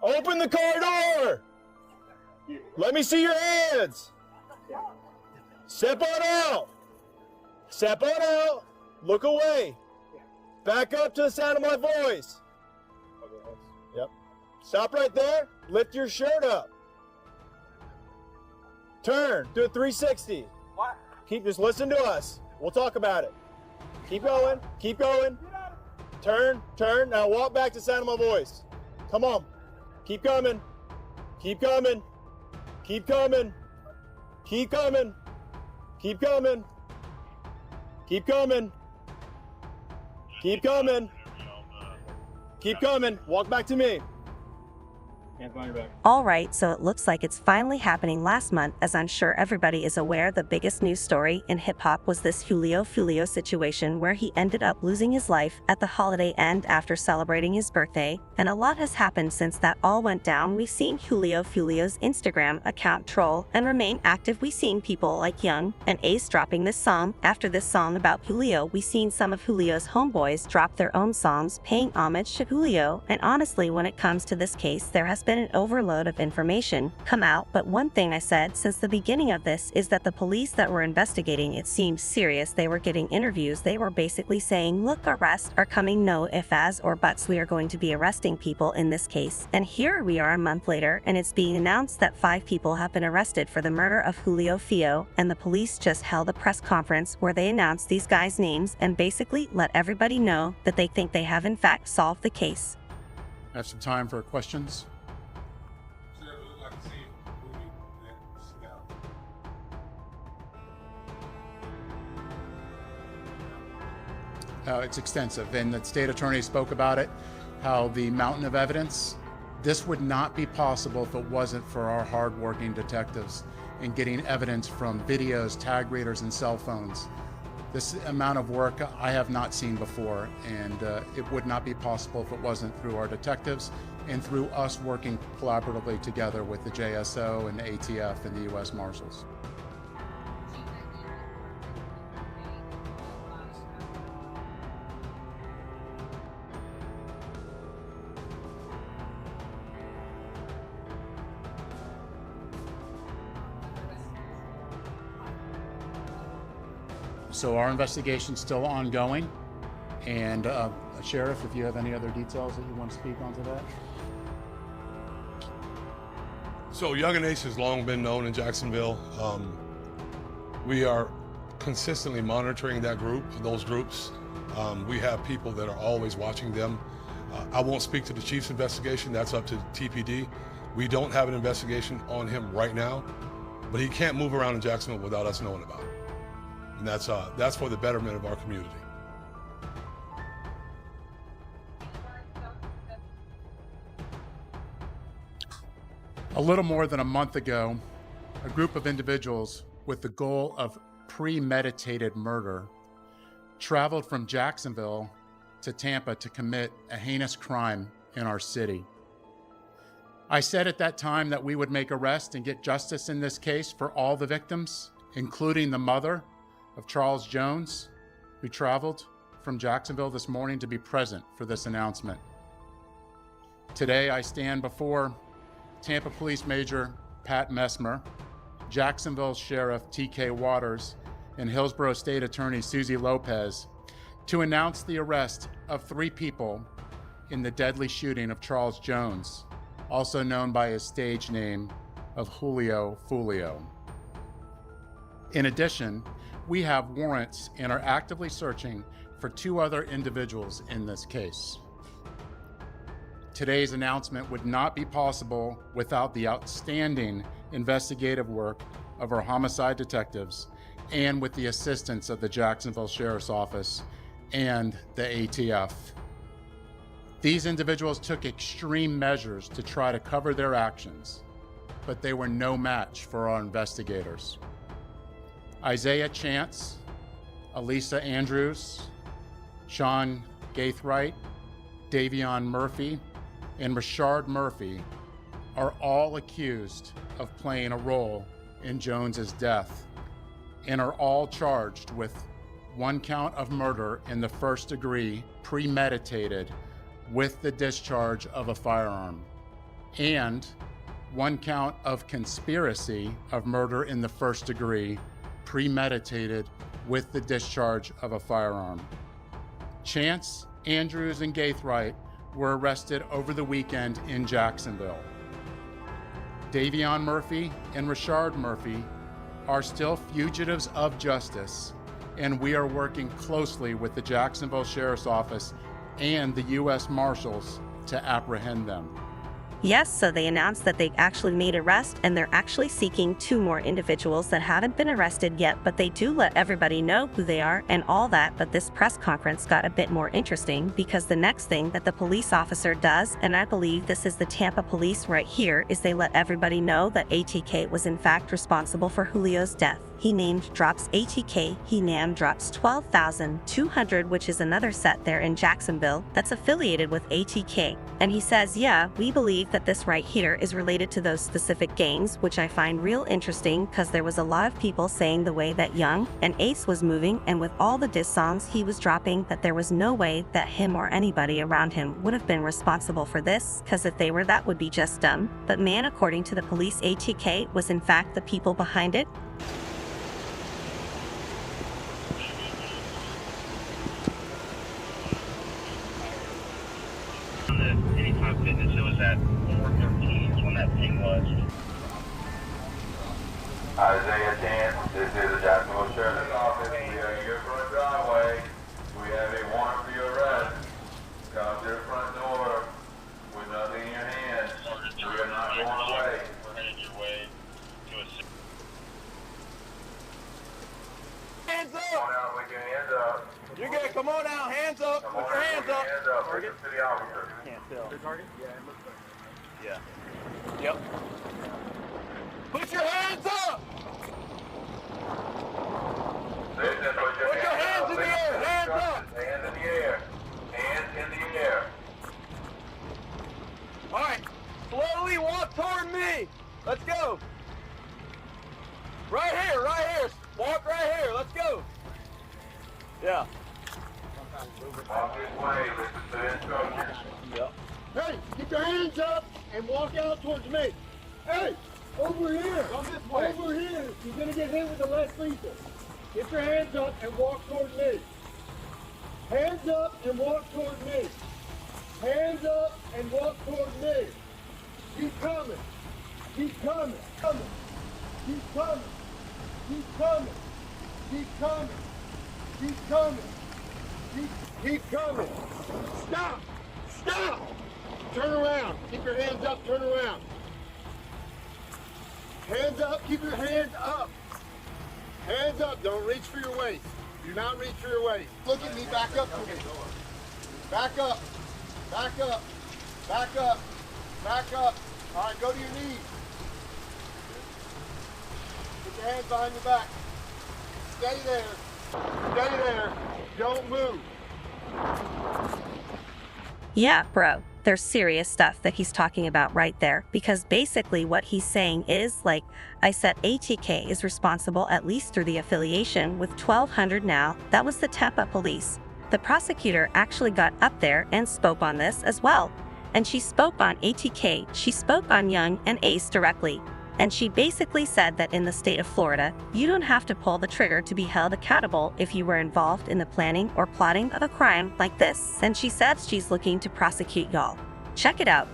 Open the car door. Let me see your hands. Step on out. Step on out. Look away. Back up to the sound of my voice. Yep. Stop right there. Lift your shirt up. Turn. Do a 360. What? Just listen to us. We'll talk about it. Keep going. Keep going. Turn. Turn. Now walk back to the sound of my voice. Come on. Keep coming. Keep coming. Keep coming. Keep coming. Keep coming. Keep coming. Keep coming. Keep coming. Walk back to me. All right, so it looks like it's finally happening last month. As I'm sure everybody is aware, the biggest news story in hip-hop was this Julio Foolio situation where he ended up losing his life at the holiday end after celebrating his birthday, and a lot has happened since that all went down. We've seen Julio Foolio's Instagram account troll and remain active. We've seen people like Young and Ace dropping this song. After this song about Julio, we've seen some of Julio's homeboys drop their own songs paying homage to Julio, and honestly, when it comes to this case, there has been an overload of information come out, but one thing I said since the beginning of this is that the police that were investigating it seemed serious. They were getting interviews. They were basically saying, look, arrests are coming, no if, as, or buts. We are going to be arresting people in this case. And here we are a month later, and it's being announced that 5 people have been arrested for the murder of Julio Foolio, and the police just held a press conference where they announced these guys' names and basically let everybody know that they think they have in fact solved the case. I have some time for questions. It's extensive, and the state attorney spoke about it, how the mountain of evidence, this would not be possible if it wasn't for our hardworking detectives in getting evidence from videos, tag readers, and cell phones. This amount of work I have not seen before, and it would not be possible if it wasn't through our detectives and through us working collaboratively together with the JSO and the ATF and the U.S. Marshals. So our investigation's still ongoing, and Sheriff, if you have any other details that you want to speak onto that? So Young and Ace has long been known in Jacksonville. We are consistently monitoring those groups. We have people that are always watching them. I won't speak to the chief's investigation, that's up to TPD. We don't have an investigation on him right now, but he can't move around in Jacksonville without us knowing about it. And that's for the betterment of our community. A little more than a month ago, a group of individuals with the goal of premeditated murder traveled from Jacksonville to Tampa to commit a heinous crime in our city. I said at that time that we would make arrests and get justice in this case for all the victims, including the mother of Charles Jones, who traveled from Jacksonville this morning to be present for this announcement. Today, I stand before Tampa Police Major Pat Messmer, Jacksonville Sheriff T.K. Waters, and Hillsborough State Attorney Susie Lopez to announce the arrest of 3 people in the deadly shooting of Charles Jones, also known by his stage name of Julio Foolio. In addition, we have warrants and are actively searching for 2 other individuals in this case. Today's announcement would not be possible without the outstanding investigative work of our homicide detectives and with the assistance of the Jacksonville Sheriff's Office and the ATF. These individuals took extreme measures to try to cover their actions, but they were no match for our investigators. Isaiah Chance, Elisa Andrews, Sean Gaithright, Davion Murphy, and Rashard Murphy are all accused of playing a role in Jones's death and are all charged with 1 count of murder in the 1st degree, premeditated with the discharge of a firearm. and 1 count of conspiracy of murder in the first degree, premeditated with the discharge of a firearm. Chance, Andrews, and Gaithright were arrested over the weekend in Jacksonville. Davion Murphy and Rashard Murphy are still fugitives of justice, and we are working closely with the Jacksonville Sheriff's Office and the U.S. Marshals to apprehend them. Yes, so they announced that they actually made arrest, and they're actually seeking 2 more individuals that haven't been arrested yet, but they do let everybody know who they are and all that. But this press conference got a bit more interesting because the next thing that the police officer does, and I believe this is the Tampa police right here, is they let everybody know that ATK was in fact responsible for Julio's death. He named drops ATK, he named drops 12,200, which is another set there in Jacksonville that's affiliated with ATK. And he says, yeah, we believe that this right here is related to those specific gangs, which I find real interesting because there was a lot of people saying the way that Young and Ace was moving and with all the diss songs he was dropping, that there was no way that him or anybody around him would have been responsible for this, because if they were, that would be just dumb. But man, according to the police, ATK was in fact the people behind it. Anytime Fitness, it was at 413 is when that thing was. Isaiah 10, this is the Jacksonville Sheriff's Office. We are in your front driveway. We have a warrant for your arrest. Come to the front door with nothing in your hands. We are not going away. We're headed your way to a... Hands Come up! on out with your hands up. You're good. Come on out. Hands up. Come Put on your out hands with your up. hands up. Listen to the officer. Can't tell. The target? Yeah, it looks like. Yeah. Yep. Put your hands up! Listen, put your Put your hands hands up. in the air. Listen, Hands up. hands in the air. Hands in the air. All right. Slowly walk toward me. Let's go. Right here. Right here. Walk right here. Let's go. Yeah. Walk this way. Listen to the instructions. Yep. Hey, keep your hands up and walk out towards me. Hey, over here. Come this way. Over here. You're going to get hit with the less lethal. Get your hands up and walk towards me. Hands up and walk towards me. Hands up and walk towards me. Keep coming. Keep coming. Coming. Keep coming. Keep coming. Keep coming. Keep coming. Keep coming. Stop. Stop. Turn around. Keep your hands up. Turn around. Hands up. Keep your hands up. Hands up. Don't reach for your waist. Do not reach for your waist. Look at me. Back up to me. Back up. Back up. Back up. Back up. All right, go to your knees. Put your hands behind your back. Stay there. Stay there. Don't move. Yeah, bro, there's serious stuff that he's talking about right there, because basically what he's saying is, like I said, ATK is responsible, at least through the affiliation with 1200 now. That was the Tampa police. The prosecutor actually got up there and spoke on this as well. And she spoke on ATK, she spoke on Young and Ace directly. And she basically said that in the state of Florida, you don't have to pull the trigger to be held accountable if you were involved in the planning or plotting of a crime like this. And she said she's looking to prosecute y'all. Check it out.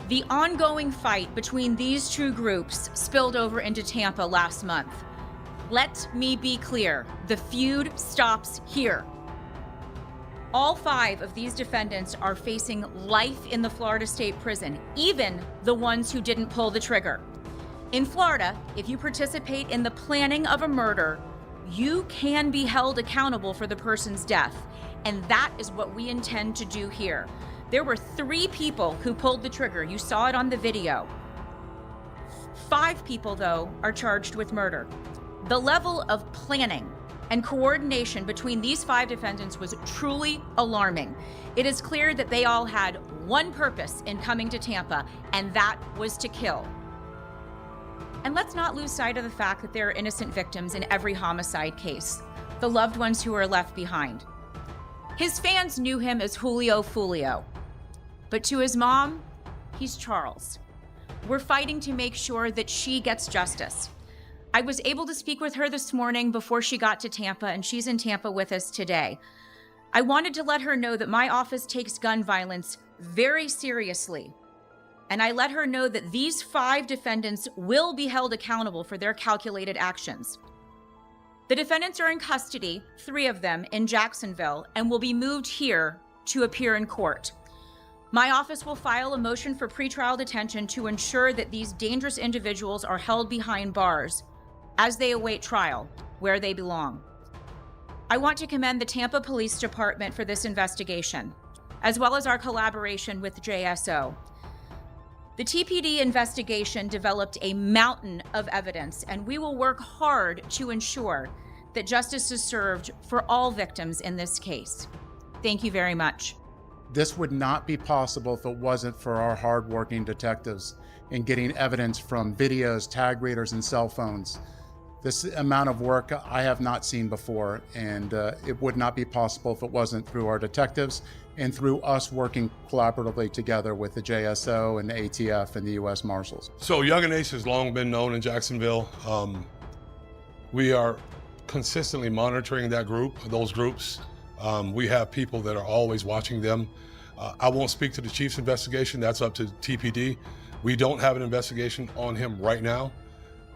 The ongoing fight between these two groups spilled over into Tampa last month. Let me be clear, the feud stops here. All 5 of these defendants are facing life in the Florida State Prison, even the ones who didn't pull the trigger. In Florida, if you participate in the planning of a murder, you can be held accountable for the person's death. And that is what we intend to do here. There were 3 people who pulled the trigger. You saw it on the video. 5 people, though, are charged with murder. The level of planning and coordination between these 5 defendants was truly alarming. It is clear that they all had one purpose in coming to Tampa, and that was to kill. And let's not lose sight of the fact that there are innocent victims in every homicide case, the loved ones who are left behind. His fans knew him as Julio Foolio, but to his mom, He's Charles. We're fighting to make sure that she gets justice. I was able to speak with her this morning before she got to Tampa, and she's in Tampa with us today. I wanted to let her know that my office takes gun violence very seriously. And I let her know that these 5 defendants will be held accountable for their calculated actions. The defendants are in custody, 3 of them in Jacksonville, and will be moved here to appear in court. My office will file a motion for pretrial detention to ensure that these dangerous individuals are held behind bars as they await trial, where they belong. I want to commend the Tampa Police Department for this investigation, as well as our collaboration with JSO. The TPD investigation developed a mountain of evidence, and we will work hard to ensure that justice is served for all victims in this case. Thank you very much. This would not be possible if it wasn't for our hardworking detectives in getting evidence from videos, tag readers, and cell phones. This amount of work I have not seen before, and it would not be possible if it wasn't through our detectives and through us working collaboratively together with the JSO and the ATF and the U.S. Marshals. So Young and Ace has long been known in Jacksonville. We are consistently monitoring that group, those groups. We have people that are always watching them. I won't speak to the chief's investigation. That's up to TPD. We don't have an investigation on him right now,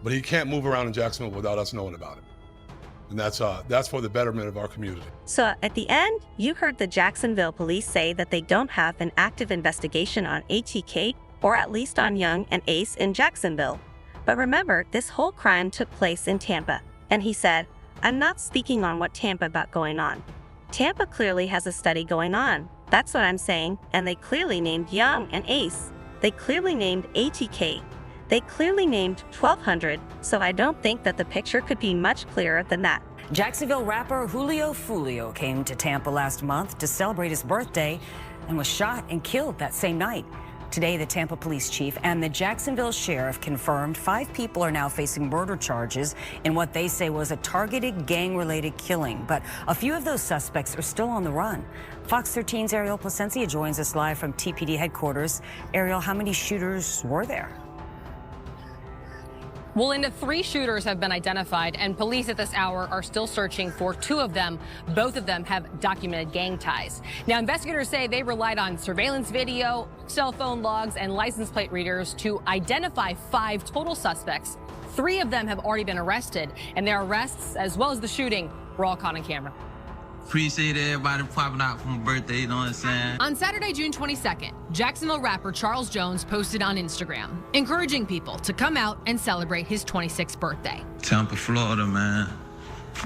but he can't move around in Jacksonville without us knowing about it. And that's for the betterment of our community. So at the end, you heard the Jacksonville police say that they don't have an active investigation on ATK, or at least on Young and Ace in Jacksonville. But remember, this whole crime took place in Tampa. And he said, I'm not speaking on what Tampa got going on. Tampa clearly has a study going on. That's what I'm saying. And they clearly named Young and Ace. They clearly named ATK. They clearly named 1200, so I don't think that the picture could be much clearer than that. Jacksonville rapper Julio Foolio came to Tampa last month to celebrate his birthday and was shot and killed that same night. Today, the Tampa police chief and the Jacksonville sheriff confirmed 5 people are now facing murder charges in what they say was a targeted gang-related killing. But a few of those suspects are still on the run. Fox 13's Ariel Placencia joins us live from TPD headquarters. Ariel, how many shooters were there? Well, Linda, 3 shooters have been identified, and police at this hour are still searching for 2 of them. Both of them have documented gang ties. Now, investigators say they relied on surveillance video, cell phone logs, and license plate readers to identify 5 total suspects. 3 of them have already been arrested, and their arrests, as well as the shooting, were all caught on camera. Appreciate everybody popping out for my birthday, you know what I'm saying? On Saturday, June 22nd, Jacksonville rapper Charles Jones posted on Instagram, encouraging people to come out and celebrate his 26th birthday. Tampa, Florida, man.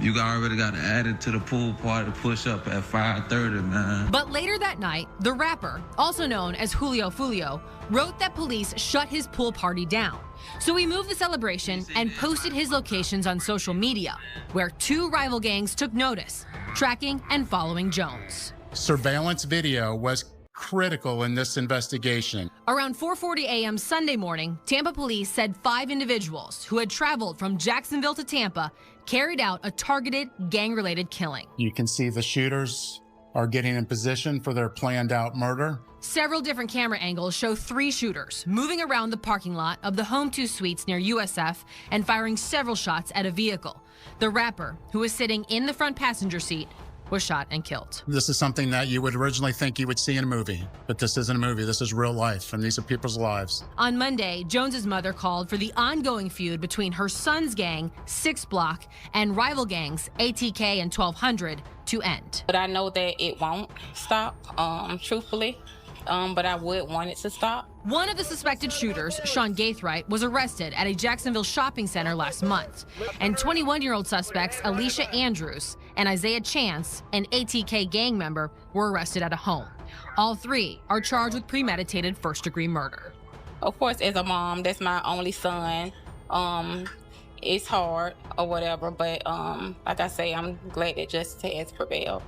You already got added to the pool party push up at 5:30, man. But later that night, the rapper, also known as Julio Foolio, wrote that police shut his pool party down. So he moved the celebration and posted his locations on social media, where 2 rival gangs took notice, tracking and following Jones. Surveillance video was critical in this investigation. Around 4:40 a.m. Sunday morning, Tampa police said 5 individuals who had traveled from Jacksonville to Tampa carried out a targeted gang-related killing. You can see the shooters are getting in position for their planned out murder. Several different camera angles show 3 shooters moving around the parking lot of the Home 2 Suites near USF and firing several shots at a vehicle. The rapper, who was sitting in the front passenger seat, was shot and killed. This is something that you would originally think you would see in a movie, but this isn't a movie. This is real life, and these are people's lives. On Monday, Jones's mother called for the ongoing feud between her son's gang, 6 Block, and rival gangs, ATK and 1200, to end. But I know that it won't stop, truthfully. But I would want it to stop. One of the suspected shooters, Sean Gaithright, was arrested at a Jacksonville shopping center last month. And 21-year-old suspects Alicia Andrews and Isaiah Chance, an ATK gang member, were arrested at a home. All 3 are charged with premeditated first-degree murder. Of course, as a mom, that's my only son. It's hard or whatever, but like I say, I'm glad that justice has prevailed.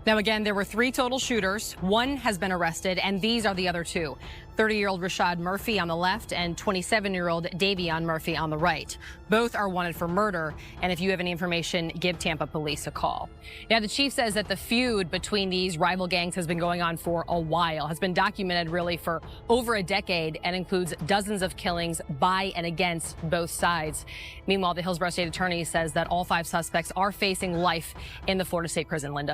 Now, again, there were 3 total shooters. 1 has been arrested, and these are the other 2. 30-year-old Rashad Murphy on the left and 27-year-old Davion Murphy on the right. Both are wanted for murder, and if you have any information, give Tampa police a call. Now, the chief says that the feud between these rival gangs has been going on for a while, has been documented really for over a decade, and includes dozens of killings by and against both sides. Meanwhile, the Hillsborough State Attorney says that all 5 suspects are facing life in the Florida State Prison. Linda.